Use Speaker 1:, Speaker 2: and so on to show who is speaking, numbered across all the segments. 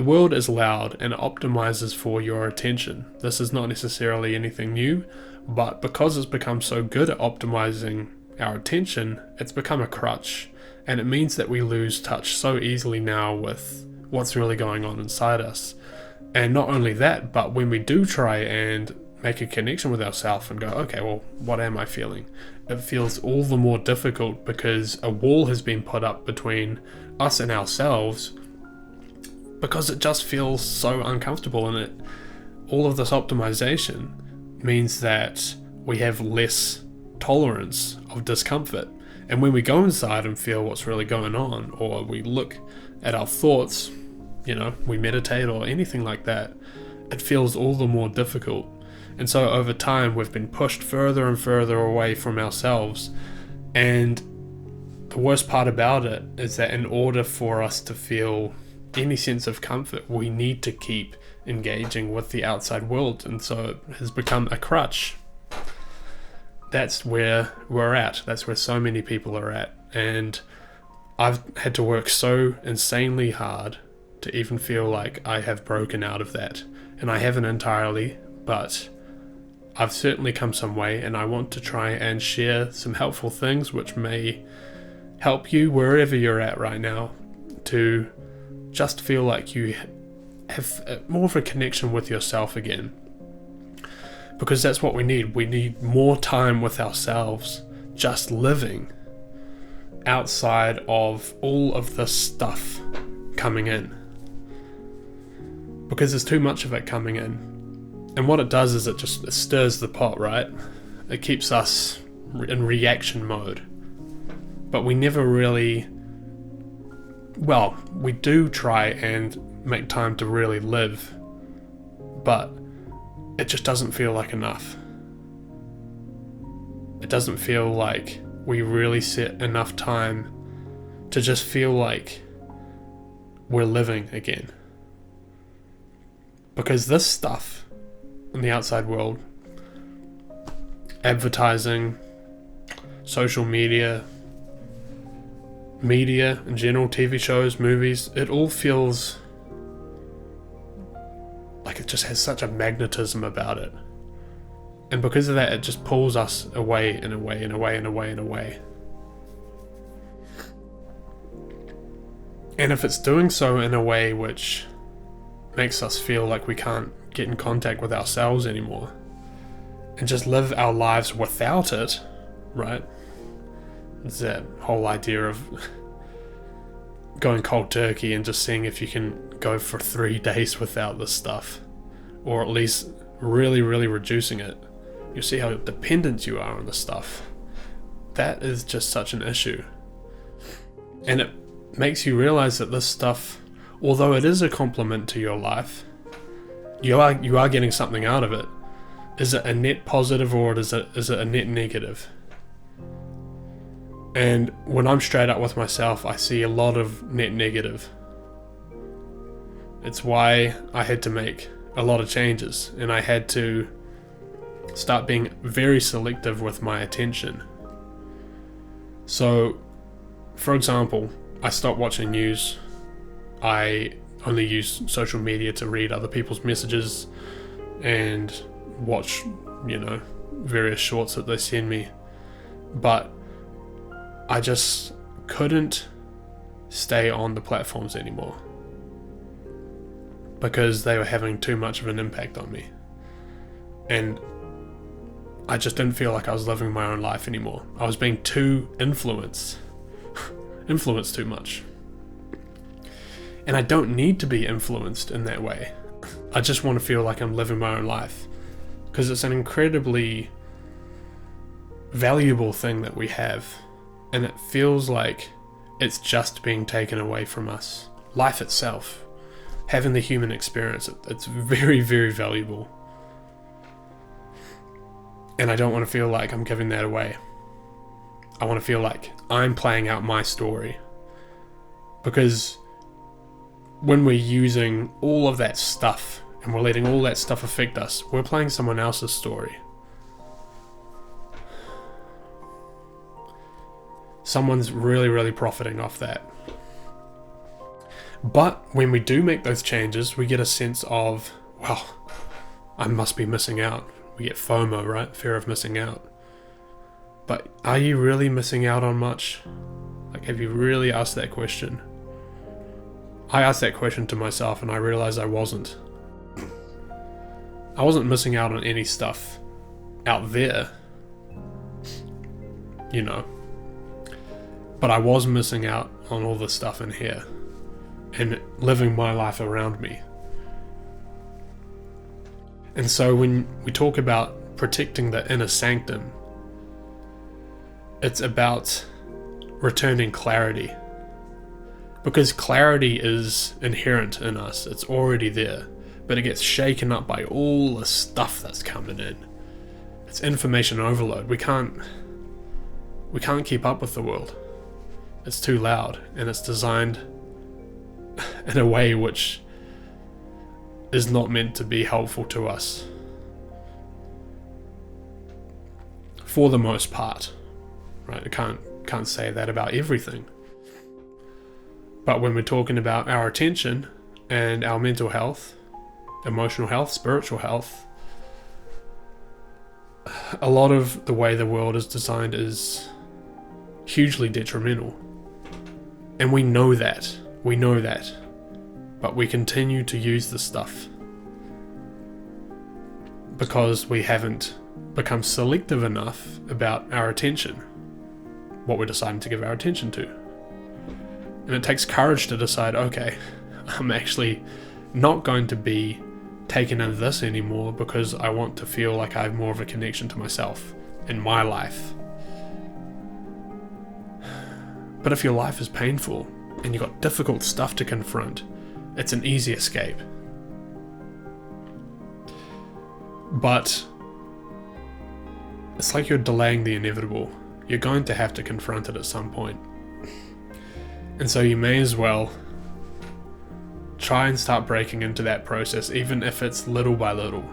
Speaker 1: The world is loud and optimizes for your attention. This is not necessarily anything new, but because it's become so good at optimizing our attention, it's become a crutch, and it means that we lose touch so easily now with what's really going on inside us. And not only that, but when we do try and make a connection with ourselves and go, okay, well, what am I feeling? It feels all the more difficult because a wall has been put up between us and ourselves, because it just feels so uncomfortable, and all of this optimization means that we have less tolerance of discomfort. And when we go inside and feel what's really going on, or we look at our thoughts, we meditate or anything like that, it feels all the more difficult. And so over time we've been pushed further and further away from ourselves. And the worst part about it is that in order for us to feel any sense of comfort, we need to keep engaging with the outside world, and so it has become a crutch. That's where we're at. That's where so many people are at, and I've had to work so insanely hard to even feel like I have broken out of that, and I haven't entirely, but I've certainly come some way, and I want to try and share some helpful things which may help you wherever you're at right now to just feel like you have more of a connection with yourself again. Because that's what we need. We need more time with ourselves, just living outside of all of this stuff coming in. Because there's too much of it coming in. And what it does is it stirs the pot, right? It keeps us in reaction mode. But we never really... Well, we do try and make time to really live, but it just doesn't feel like enough. It doesn't feel like we really set enough time to just feel like we're living again. Because this stuff in the outside world, advertising, social media in general, TV shows, movies, it all feels like it just has such a magnetism about it. And because of that, it just pulls us away and away and away and away and away. And if it's doing so in a way which makes us feel like we can't get in contact with ourselves anymore and just live our lives without it, right? It's that whole idea of going cold turkey and just seeing if you can go for 3 days without this stuff, or at least really, really reducing it. You see how dependent you are on this stuff. That is just such an issue. And it makes you realize that this stuff, although it is a complement to your life, you are getting something out of it. Is it a net positive or is it a net negative? And when I'm straight up with myself, I see a lot of net negative. It's why I had to make a lot of changes, and I had to start being very selective with my attention. So, for example, I stopped watching news. I only use social media to read other people's messages and watch, various shorts that they send me. But I just couldn't stay on the platforms anymore because they were having too much of an impact on me. And I just didn't feel like I was living my own life anymore. I was being too influenced too much. And I don't need to be influenced in that way. I just want to feel like I'm living my own life, because it's an incredibly valuable thing that we have, and it feels like it's just being taken away from us. Life itself, having the human experience, it's very, very valuable. And I don't want to feel like I'm giving that away. I want to feel like I'm playing out my story. Because when we're using all of that stuff and we're letting all that stuff affect us, we're playing someone else's story. Someone's really, really profiting off that. But when we do make those changes, we get a sense of, well, I must be missing out. We get FOMO, right? Fear of missing out. But are you really missing out on much? Like, have you really asked that question? I asked that question to myself and I realized I wasn't. I wasn't missing out on any stuff out there, you know. But I was missing out on all the stuff in here and living my life around me. And so when we talk about protecting the inner sanctum, it's about returning clarity. Because clarity is inherent in us, it's already there, but it gets shaken up by all the stuff that's coming in. It's information overload. We can't keep up with the world. It's too loud, and it's designed in a way which is not meant to be helpful to us. For the most part, right? I can't say that about everything. But when we're talking about our attention and our mental health, emotional health, spiritual health, a lot of the way the world is designed is hugely detrimental. And we know that. But we continue to use this stuff because we haven't become selective enough about our attention, what we're deciding to give our attention to. And it takes courage to decide, okay, I'm actually not going to be taken into this anymore because I want to feel like I have more of a connection to myself in my life. But if your life is painful and you've got difficult stuff to confront, it's an easy escape. But it's like you're delaying the inevitable. You're going to have to confront it at some point. And so you may as well try and start breaking into that process, even if it's little by little.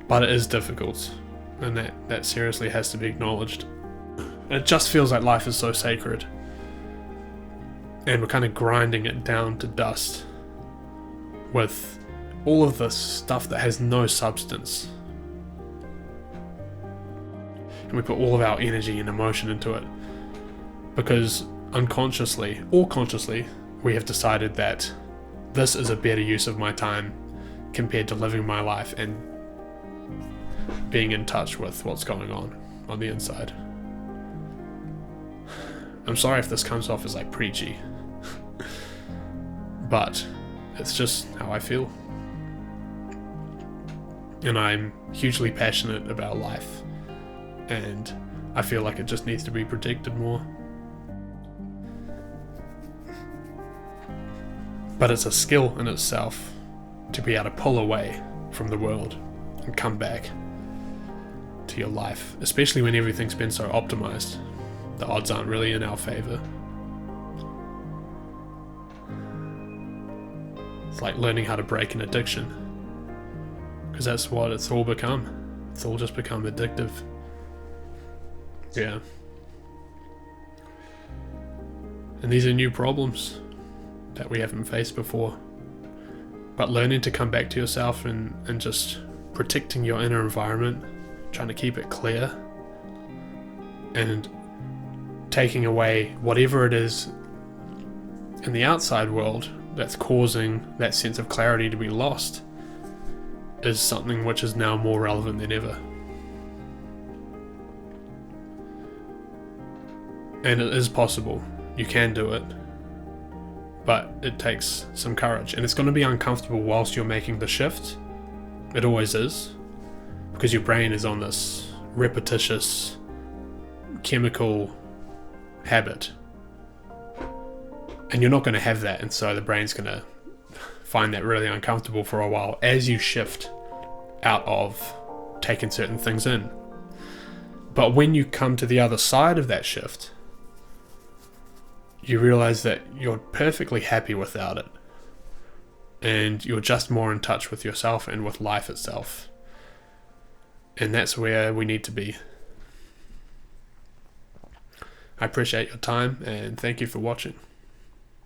Speaker 1: But it is difficult, and that seriously has to be acknowledged. And it just feels like life is so sacred, and we're kind of grinding it down to dust with all of this stuff that has no substance. And we put all of our energy and emotion into it because unconsciously or consciously we have decided that this is a better use of my time compared to living my life and being in touch with what's going on the inside. I'm sorry if this comes off as like preachy, but it's just how I feel. And I'm hugely passionate about life, and I feel like it just needs to be protected more. But it's a skill in itself to be able to pull away from the world and come back to your life, especially when everything's been so optimized. The odds aren't really in our favor. It's like learning how to break an addiction, because that's what it's all become. It's all just become addictive. Yeah. And these are new problems that we haven't faced before. But learning to come back to yourself and just protecting your inner environment, trying to keep it clear, and taking away whatever it is in the outside world that's causing that sense of clarity to be lost is something which is now more relevant than ever. And it is possible. You can do it. But it takes some courage. And it's going to be uncomfortable whilst you're making the shift. It always is. Because your brain is on this repetitious chemical habit. And you're not going to have that. And so the brain's going to find that really uncomfortable for a while as you shift out of taking certain things in. But when you come to the other side of that shift, you realize that you're perfectly happy without it. And you're just more in touch with yourself and with life itself. And that's where we need to be. I appreciate your time and thank you for watching.